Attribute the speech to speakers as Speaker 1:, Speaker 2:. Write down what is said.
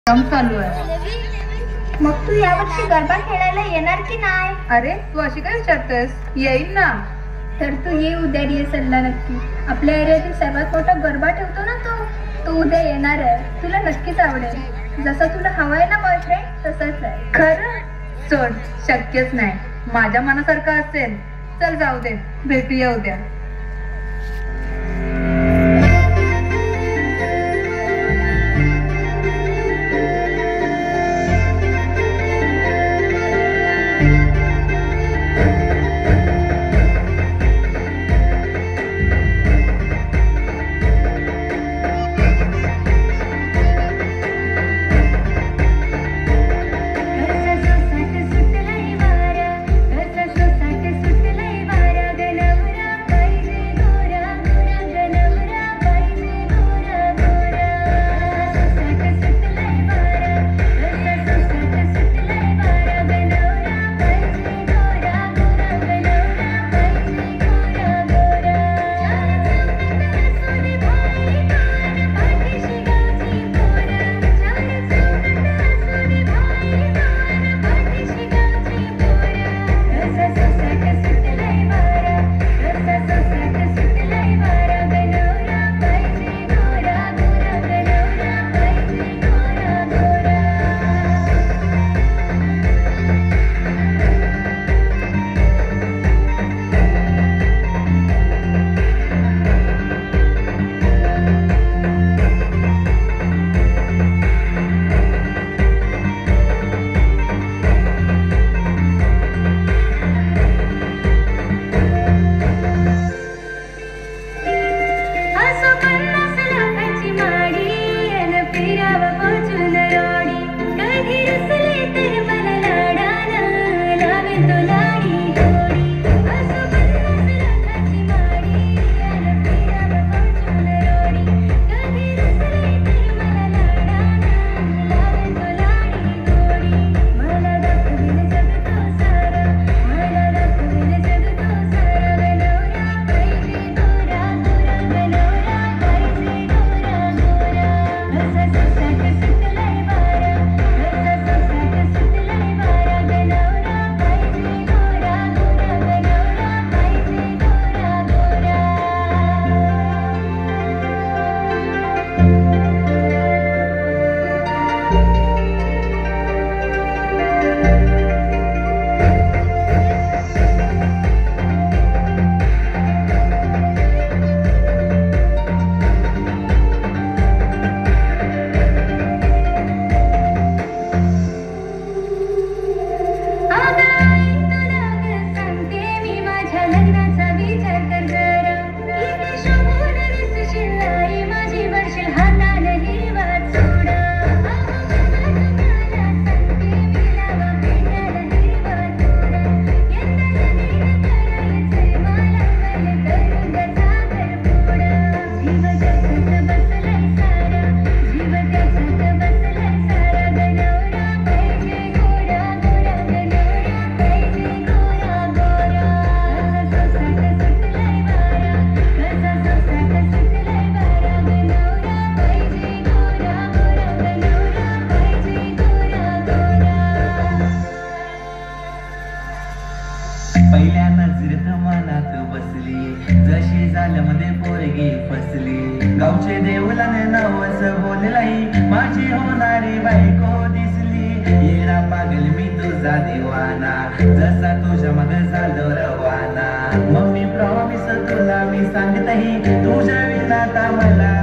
Speaker 1: काम चालू आहे.
Speaker 2: मग तू यावर्षी गरबा खेळायला येणार की नाही?
Speaker 1: अरे तू अशी काय विचारतेस? येईन ना.
Speaker 2: तर तू ये उद्या रिहर्सलला नक्की. आपल्या एरियातील सर्वात मोठा गरबा ठेवतो ना तो उद्या येणार आहे. तुला नक्कीच आवडेल. जसा तुला हवा आहे ना बॉयफ्रेंड तसंच आहे.
Speaker 1: खरं? सोड, शक्यच नाही. माझ्या मनासारखं असेल. चल जाऊ दे, भेटूया उद्या.
Speaker 3: पहिल्या नजरेत मनात बसली, जशी झाल्यामध्ये पोरगी फसली. गावचे देवलाने नावच बोललाई, माझी होणारी बायको दिसली. येडा पागल मी तुझा दिवाना, जसा तुझ्या मग झालो रवाना. मम्मी प्रॉमिस तुला मी सांगतही, तुझ्या विना मला